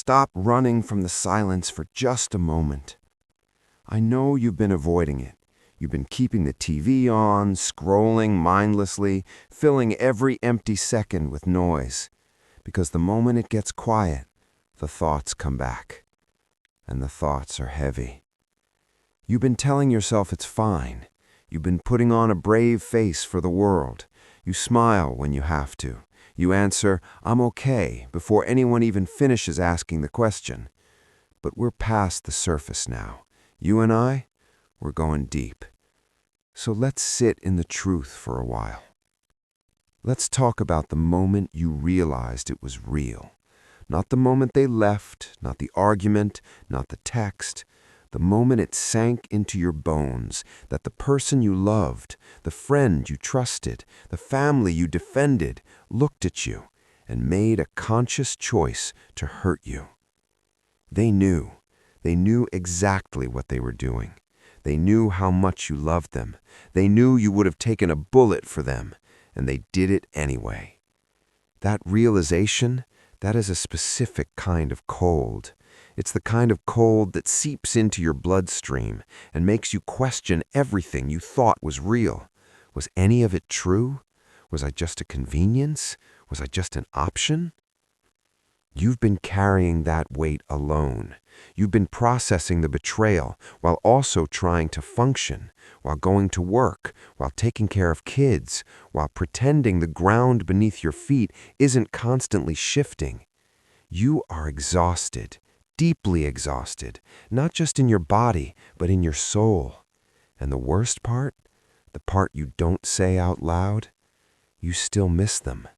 Stop running from the silence for just a moment. I know you've been avoiding it. You've been keeping the TV on, scrolling mindlessly, filling every empty second with noise. Because the moment it gets quiet, the thoughts come back. And the thoughts are heavy. You've been telling yourself it's fine. You've been putting on a brave face for the world. You smile when you have to. You answer, "I'm okay," before anyone even finishes asking the question. But we're past the surface now. You and I, we're going deep. So let's sit in the truth for a while. Let's talk about the moment you realized it was real. Not the moment they left, not the argument, not the text. The moment it sank into your bones that the person you loved, the friend you trusted, the family you defended, looked at you and made a conscious choice to hurt you. They knew exactly what they were doing. They knew how much you loved them. They knew you would have taken a bullet for them, and they did it anyway. That realization, that is a specific kind of cold. It's the kind of cold that seeps into your bloodstream and makes you question everything you thought was real. Was any of it true? Was I just a convenience? Was I just an option? You've been carrying that weight alone. You've been processing the betrayal while also trying to function, while going to work, while taking care of kids, while pretending the ground beneath your feet isn't constantly shifting. You are exhausted, deeply exhausted, not just in your body, but in your soul. And the worst part, the part you don't say out loud, you still miss them.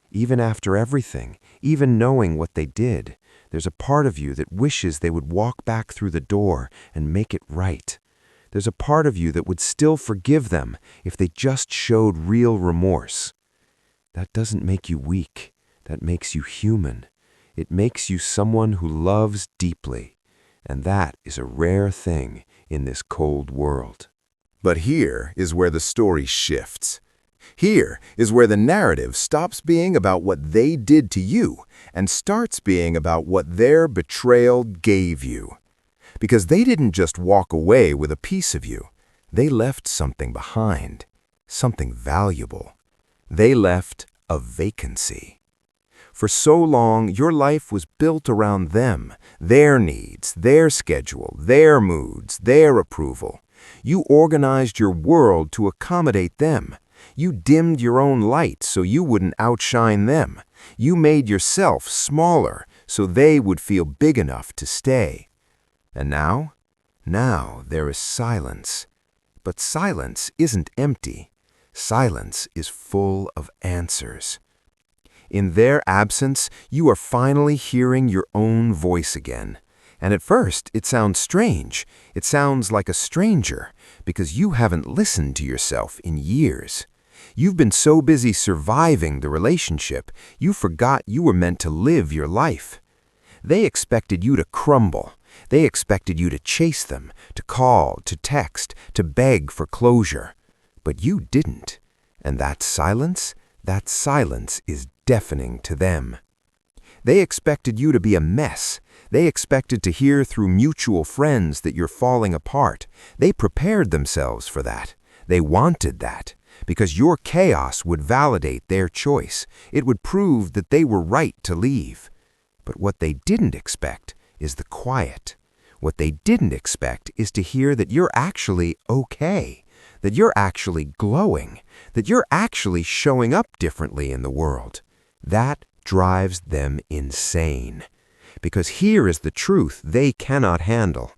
Even after everything, even knowing what they did, there's a part of you that wishes they would walk back through the door and make it right. There's a part of you that would still forgive them if they just showed real remorse. That doesn't make you weak. That makes you human. It makes you someone who loves deeply. And that is a rare thing in this cold world. But here is where the story shifts. Here is where the narrative stops being about what they did to you and starts being about what their betrayal gave you. Because they didn't just walk away with a piece of you. They left something behind, something valuable. They left a vacancy. For so long, your life was built around them, their needs, their schedule, their moods, their approval. You organized your world to accommodate them. You dimmed your own light so you wouldn't outshine them. You made yourself smaller so they would feel big enough to stay. And now there is silence. But silence isn't empty. Silence is full of answers. In their absence, you are finally hearing your own voice again. And at first, it sounds strange. It sounds like a stranger, because you haven't listened to yourself in years. You've been so busy surviving the relationship, you forgot you were meant to live your life. They expected you to crumble. They expected you to chase them, to call, to text, to beg for closure. But you didn't. And that silence is deafening to them. They expected you to be a mess. They expected to hear through mutual friends that you're falling apart. They prepared themselves for that. They wanted that. Because your chaos would validate their choice. It would prove that they were right to leave. But what they didn't expect is the quiet. What they didn't expect is to hear that you're actually okay, that you're actually glowing, that you're actually showing up differently in the world. That drives them insane. Because here is the truth they cannot handle.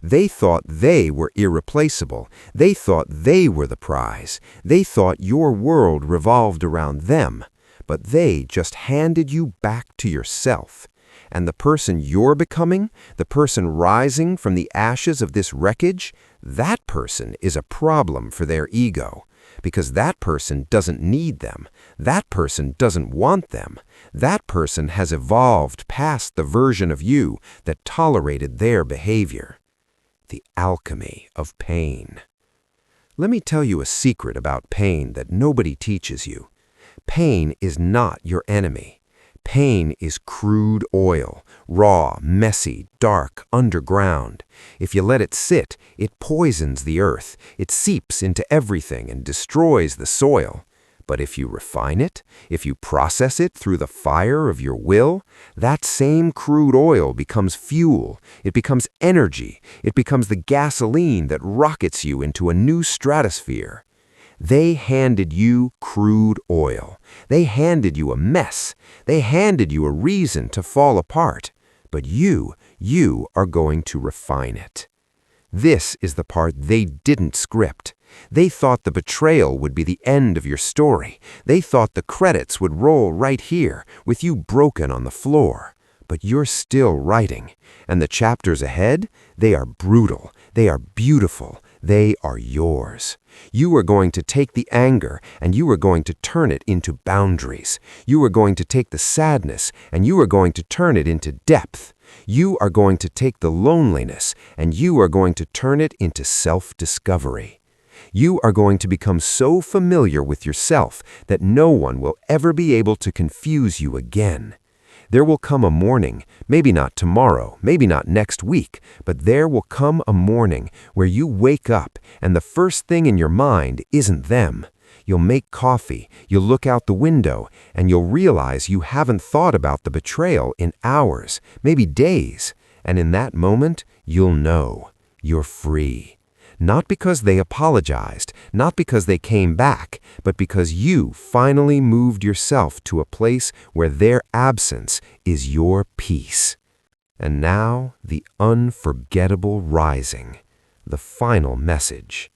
They thought they were irreplaceable. They thought they were the prize. They thought your world revolved around them. But they just handed you back to yourself. And the person you're becoming, the person rising from the ashes of this wreckage, that person is a problem for their ego. Because that person doesn't need them. That person doesn't want them. That person has evolved past the version of you that tolerated their behavior. The alchemy of pain. Let me tell you a secret about pain that nobody teaches you. Pain is not your enemy. Pain is crude oil, raw, messy, dark, underground. If you let it sit, it poisons the earth. It seeps into everything and destroys the soil. But if you refine it, if you process it through the fire of your will, that same crude oil becomes fuel. It becomes energy. It becomes the gasoline that rockets you into a new stratosphere. They handed you crude oil. They handed you a mess. They handed you a reason to fall apart. But you are going to refine it. This is the part they didn't script. They thought the betrayal would be the end of your story. They thought the credits would roll right here, with you broken on the floor. But you're still writing. And the chapters ahead, they are brutal. They are beautiful. They are yours. You are going to take the anger and you are going to turn it into boundaries. You are going to take the sadness and you are going to turn it into depth. You are going to take the loneliness and you are going to turn it into self-discovery. You are going to become so familiar with yourself that no one will ever be able to confuse you again. There will come a morning, maybe not tomorrow, maybe not next week, but there will come a morning where you wake up and the first thing in your mind isn't them. You'll make coffee, you'll look out the window, and you'll realize you haven't thought about the betrayal in hours, maybe days. And in that moment, you'll know you're free. Not because they apologized, not because they came back, but because you finally moved yourself to a place where their absence is your peace. And now, the unforgettable rising, the final message.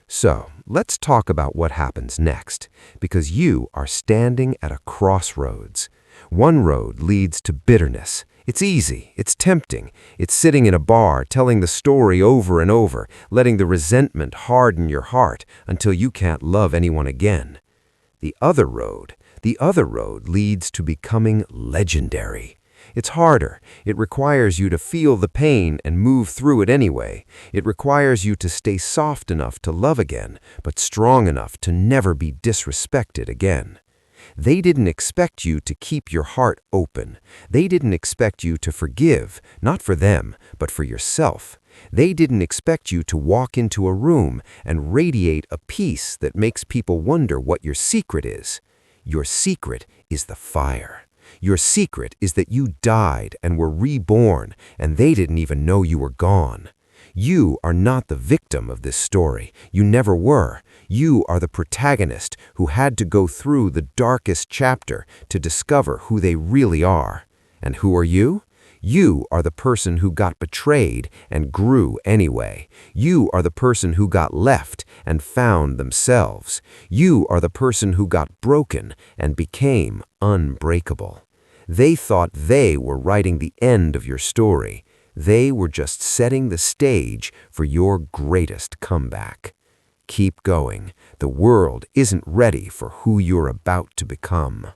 So, let's talk about what happens next, because you are standing at a crossroads. One road leads to bitterness. It's easy, it's tempting, it's sitting in a bar telling the story over and over, letting the resentment harden your heart until you can't love anyone again. The other road leads to becoming legendary. It's harder. It requires you to feel the pain and move through it anyway. It requires you to stay soft enough to love again, but strong enough to never be disrespected again. They didn't expect you to keep your heart open. They didn't expect you to forgive, not for them, but for yourself. They didn't expect you to walk into a room and radiate a peace that makes people wonder what your secret is. Your secret is the fire. Your secret is that you died and were reborn, and they didn't even know you were gone. You are not the victim of this story. You never were. You are the protagonist who had to go through the darkest chapter to discover who they really are. And who are you? You are the person who got betrayed and grew anyway. You are the person who got left and found themselves. You are the person who got broken and became unbreakable. They thought they were writing the end of your story. They were just setting the stage for your greatest comeback. Keep going. The world isn't ready for who you're about to become.